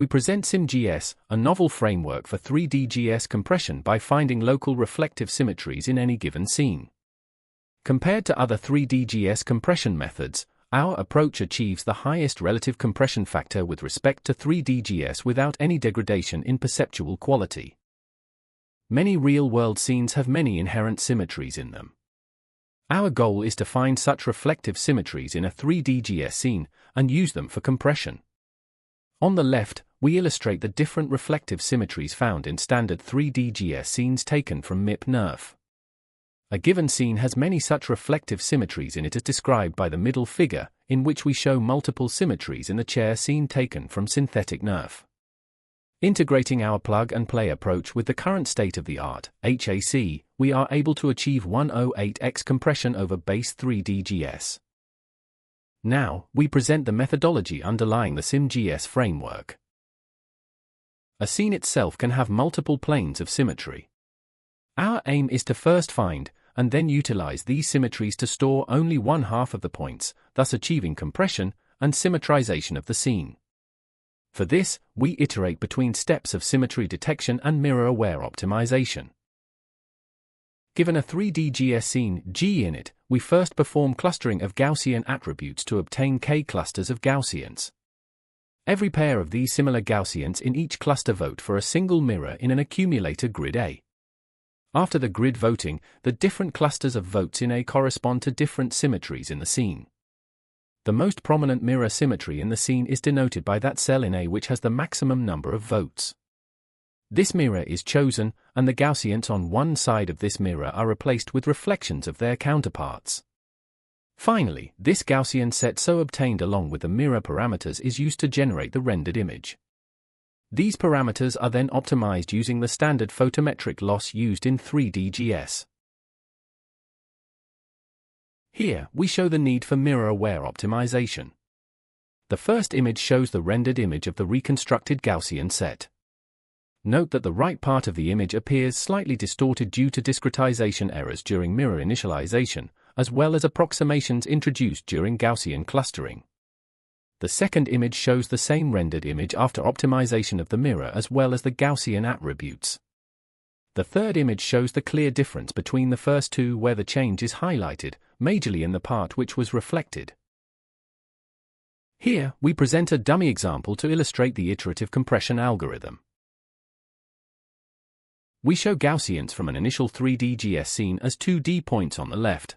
We present SymGS, a novel framework for 3D GS compression by finding local reflective symmetries in any given scene. Compared to other 3D GS compression methods, our approach achieves the highest relative compression factor with respect to 3D GS without any degradation in perceptual quality. Many real-world scenes have many inherent symmetries in them. Our goal is to find such reflective symmetries in a 3D GS scene and use them for compression. On the left, we illustrate the different reflective symmetries found in standard 3D GS scenes taken from MIP-NERF. A given scene has many such reflective symmetries in it as described by the middle figure, in which we show multiple symmetries in the chair scene taken from synthetic NERF. Integrating our plug-and-play approach with the current state-of-the-art, HAC, we are able to achieve 108x compression over base 3D GS. Now, we present the methodology underlying the SymGS framework. A scene itself can have multiple planes of symmetry. Our aim is to first find, and then utilize these symmetries to store only one half of the points, thus achieving compression and symmetrization of the scene. For this, we iterate between steps of symmetry detection and mirror-aware optimization. Given a 3D GS scene G in it, we first perform clustering of Gaussian attributes to obtain K clusters of Gaussians. Every pair of these similar Gaussians in each cluster vote for a single mirror in an accumulator grid A. After the grid voting, the different clusters of votes in A correspond to different symmetries in the scene. The most prominent mirror symmetry in the scene is denoted by that cell in A which has the maximum number of votes. This mirror is chosen, and the Gaussians on one side of this mirror are replaced with reflections of their counterparts. Finally, this Gaussian set so obtained along with the mirror parameters is used to generate the rendered image. These parameters are then optimized using the standard photometric loss used in 3D GS. Here, we show the need for mirror-aware optimization. The first image shows the rendered image of the reconstructed Gaussian set. Note that the right part of the image appears slightly distorted due to discretization errors during mirror initialization, as well as approximations introduced during Gaussian clustering. The second image shows the same rendered image after optimization of the mirror as well as the Gaussian attributes. The third image shows the clear difference between the first two where the change is highlighted, majorly in the part which was reflected. Here, we present a dummy example to illustrate the iterative compression algorithm. We show Gaussians from an initial 3D GS scene as 2D points on the left.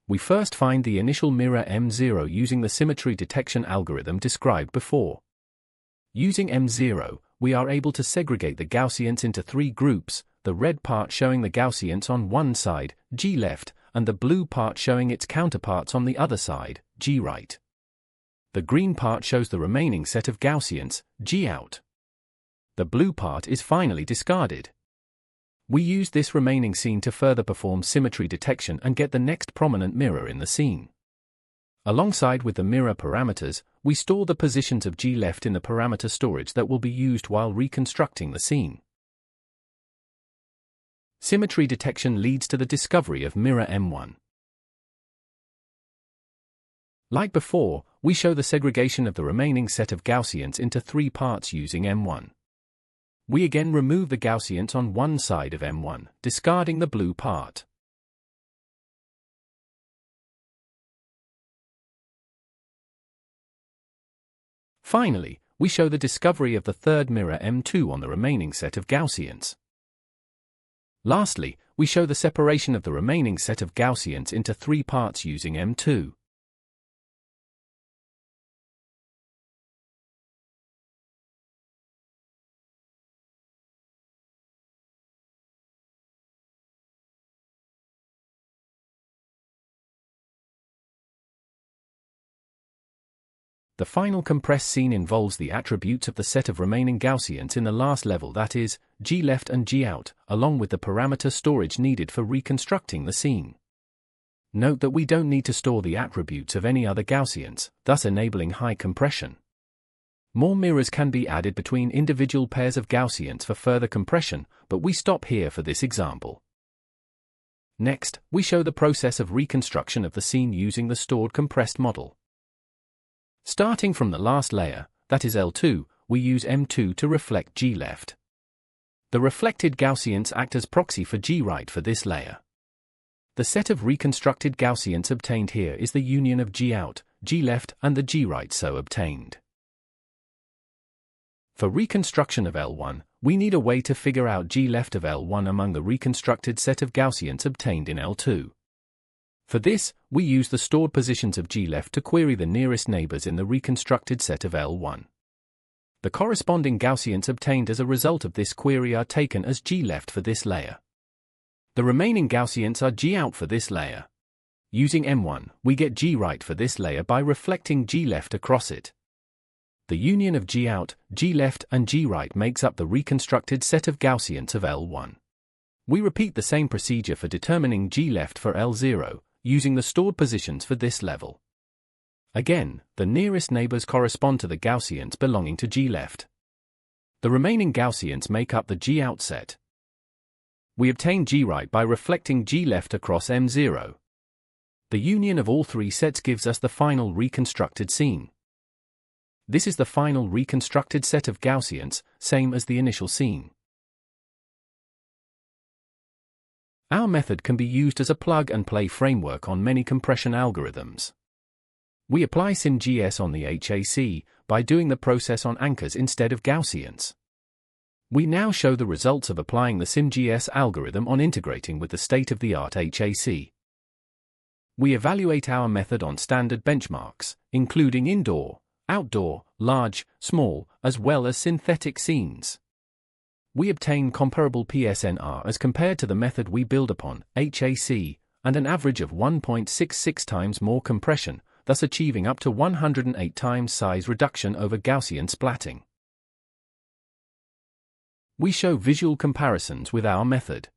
We first find the initial mirror M0 using the symmetry detection algorithm described before. Using M0, we are able to segregate the Gaussians into three groups, the red part showing the Gaussians on one side, G left, and the blue part showing its counterparts on the other side, G right. The green part shows the remaining set of Gaussians, G out. The blue part is finally discarded. We use this remaining scene to further perform symmetry detection and get the next prominent mirror in the scene. Alongside with the mirror parameters, we store the positions of G left in the parameter storage that will be used while reconstructing the scene. Symmetry detection leads to the discovery of mirror M1. Like before, we show the segregation of the remaining set of Gaussians into three parts using M1. We again remove the Gaussians on one side of M1, discarding the blue part. Finally, we show the discovery of the third mirror M2 on the remaining set of Gaussians. Lastly, we show the separation of the remaining set of Gaussians into three parts using M2. The final compressed scene involves the attributes of the set of remaining Gaussians in the last level, that is, G left and G out, along with the parameter storage needed for reconstructing the scene. Note that we don't need to store the attributes of any other Gaussians, thus enabling high compression. More mirrors can be added between individual pairs of Gaussians for further compression, but we stop here for this example. Next, we show the process of reconstruction of the scene using the stored compressed model. Starting from the last layer, that is L2, we use M2 to reflect G-left. The reflected Gaussians act as proxy for G-right for this layer. The set of reconstructed Gaussians obtained here is the union of G-out, G-left, and the G-right so obtained. For reconstruction of L1, we need a way to figure out G-left of L1 among the reconstructed set of Gaussians obtained in L2. For this, we use the stored positions of G-left to query the nearest neighbors in the reconstructed set of L1. The corresponding Gaussians obtained as a result of this query are taken as G-left for this layer. The remaining Gaussians are G-out for this layer. Using M1, we get G-right for this layer by reflecting G-left across it. The union of G-out, G-left, and G-right makes up the reconstructed set of Gaussians of L1. We repeat the same procedure for determining G-left for L0, using the stored positions for this level. Again, the nearest neighbors correspond to the Gaussians belonging to G-left. The remaining Gaussians make up the G-out set. We obtain G-right by reflecting G-left across M0. The union of all three sets gives us the final reconstructed scene. This is the final reconstructed set of Gaussians, same as the initial scene. Our method can be used as a plug-and-play framework on many compression algorithms. We apply SymGS on the HAC by doing the process on anchors instead of Gaussians. We now show the results of applying the SymGS algorithm on integrating with the state-of-the-art HAC. We evaluate our method on standard benchmarks, including indoor, outdoor, large, small, as well as synthetic scenes. We obtain comparable PSNR as compared to the method we build upon, HAC, and an average of 1.66 times more compression, thus achieving up to 108 times size reduction over Gaussian splatting. We show visual comparisons with our method.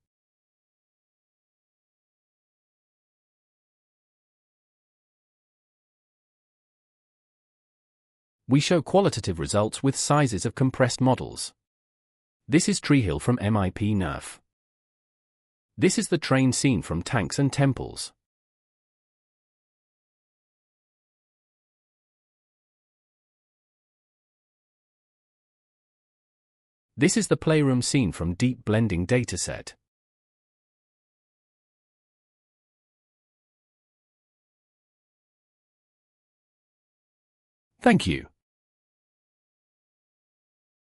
We show qualitative results with sizes of compressed models. This is Treehill from MIP NUF. This is the train scene from Tanks and Temples. This is the playroom scene from Deep Blending dataset. Thank you.